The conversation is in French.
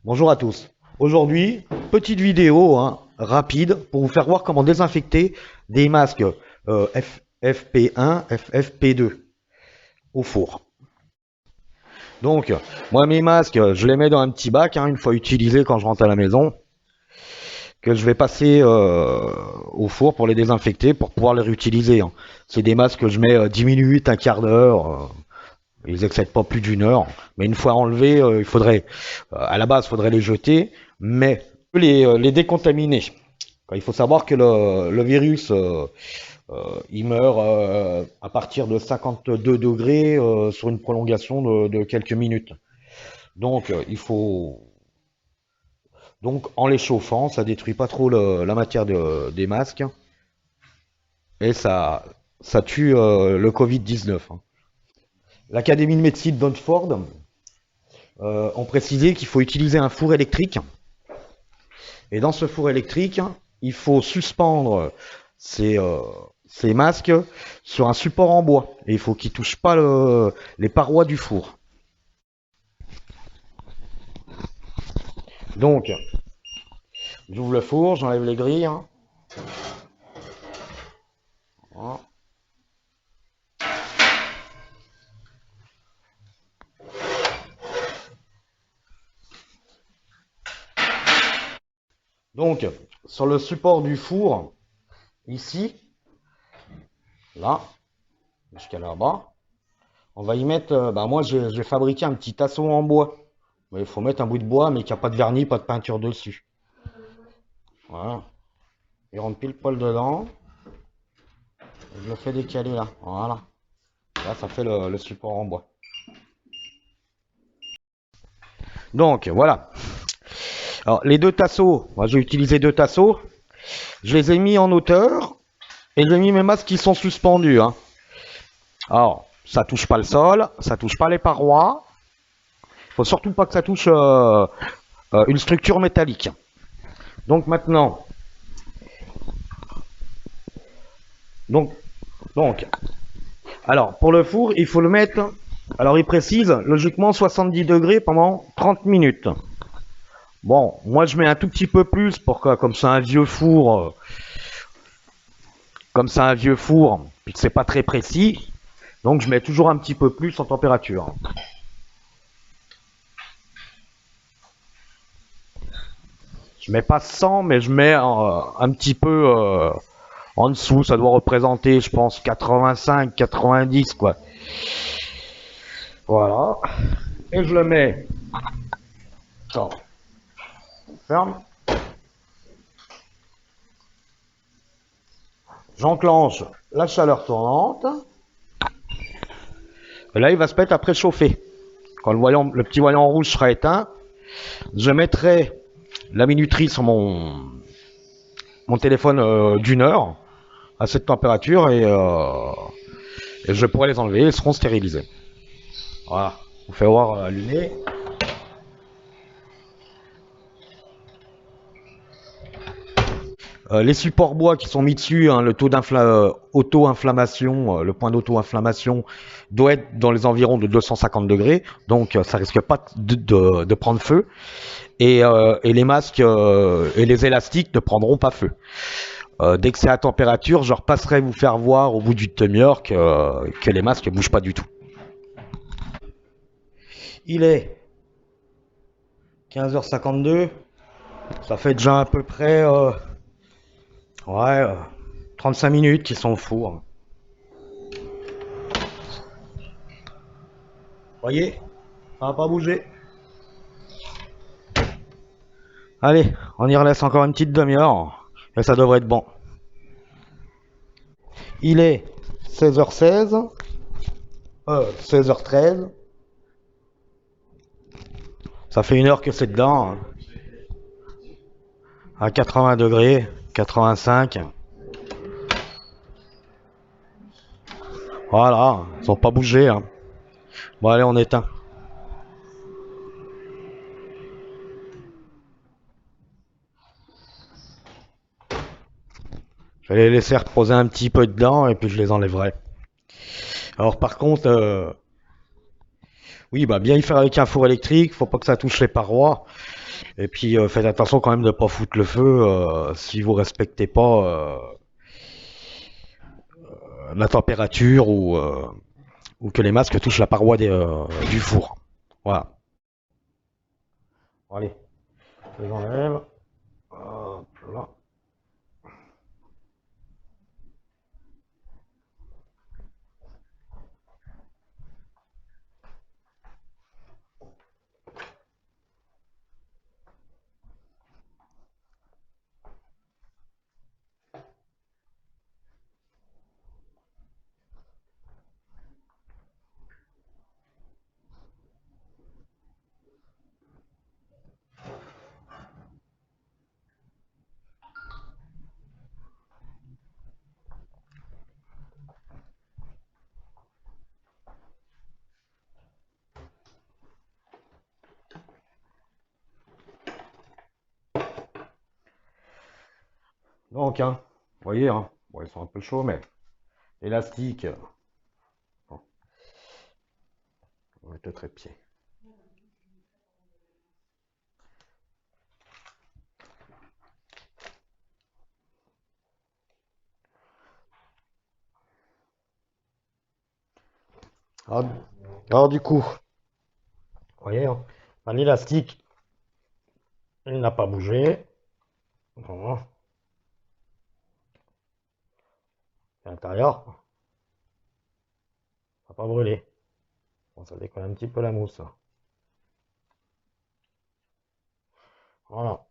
Bonjour à tous. Aujourd'hui, petite vidéo rapide pour vous faire voir comment désinfecter des masques FFP1, FFP2 au four. Donc, moi mes masques, je les mets dans un petit bac une fois utilisés quand je rentre à la maison, que je vais passer au four pour les désinfecter, pour pouvoir les réutiliser. C'est des masques que je mets 10 minutes, un quart d'heure. Ils n'excèdent pas plus d'une heure, mais une fois enlevés, il faudrait, à la base, il faudrait les jeter, mais les décontaminer. Il faut savoir que le virus, il meurt à partir de 52 degrés sur une prolongation de quelques minutes. Donc, il faut, donc en les chauffant, ça détruit pas trop la matière des masques et ça tue le Covid-19. L'Académie de médecine d'Oxford ont précisé qu'il faut utiliser un four électrique. Et dans ce four électrique, il faut suspendre ces masques sur un support en bois. Et il faut qu'ils ne touchent pas les parois du four. Donc, j'ouvre le four, j'enlève les grilles. Voilà. Donc, sur le support du four, ici, là, jusqu'à là-bas, on va y mettre, moi j'ai fabriqué un petit tasseau en bois. Il faut mettre un bout de bois, mais qui n'a pas de vernis, pas de peinture dessus. Voilà. Il rentre pile poil dedans. Je le fais décaler là. Voilà. Là, ça fait le support en bois. Donc, voilà. Alors, les deux tasseaux, moi j'ai utilisé deux tasseaux. Je les ai mis en hauteur et j'ai mis mes masques qui sont suspendus. Alors, ça touche pas le sol, ça touche pas les parois. Il faut surtout pas que ça touche une structure métallique. Donc maintenant, alors pour le four, il faut le mettre, alors il précise, logiquement 70 degrés pendant 30 minutes. Bon, moi je mets un tout petit peu plus pour que, comme c'est un vieux four, puis que c'est pas très précis, donc je mets toujours un petit peu plus en température. Je mets pas 100, mais je mets un petit peu en dessous. Ça doit représenter, je pense, 85, 90, quoi. Voilà. Et je le mets. Attends. Ferme. J'enclenche la chaleur tournante. Et là, il va se mettre à préchauffer. Quand le petit voyant rouge sera éteint, je mettrai la minuterie sur mon téléphone d'une heure à cette température et je pourrai les enlever, ils seront stérilisés. Voilà, on fait voir allumer. Les supports bois qui sont mis dessus, le taux auto-inflammation, le point d'auto-inflammation doit être dans les environs de 250 degrés, donc ça risque pas de prendre feu. Et les masques et les élastiques ne prendront pas feu. Dès que c'est à température, je repasserai vous faire voir au bout d'une demi-heure que les masques ne bougent pas du tout. Il est 15h52, ça fait déjà à peu près 35 minutes qu'ils sont au four. Voyez, ça va pas bouger. Allez, on y relaisse encore une petite demi-heure et ça devrait être bon. Il est 16h16, 16h13. Ça fait une heure que c'est dedans. À 80 degrés, 85. Voilà, ils n'ont pas bougé. Bon, allez, on éteint. Je vais les laisser reposer un petit peu dedans et puis je les enlèverai. Alors par contre, oui, bien y faire avec un four électrique, faut pas que ça touche les parois. Et puis faites attention quand même de ne pas foutre le feu si vous respectez pas la température ou que les masques touchent la paroi du four. Voilà. Bon, allez, je les enlève. Hop là. Donc, hein, vous voyez, hein, bon, ils sont un peu chauds, mais élastique. Bon, on va mettre le trépied. Alors, du coup, vous voyez, hein, l'élastique, il n'a pas bougé. Voilà. L'intérieur, ça n'a pas brûlé. Bon, ça décolle un petit peu la mousse. Voilà.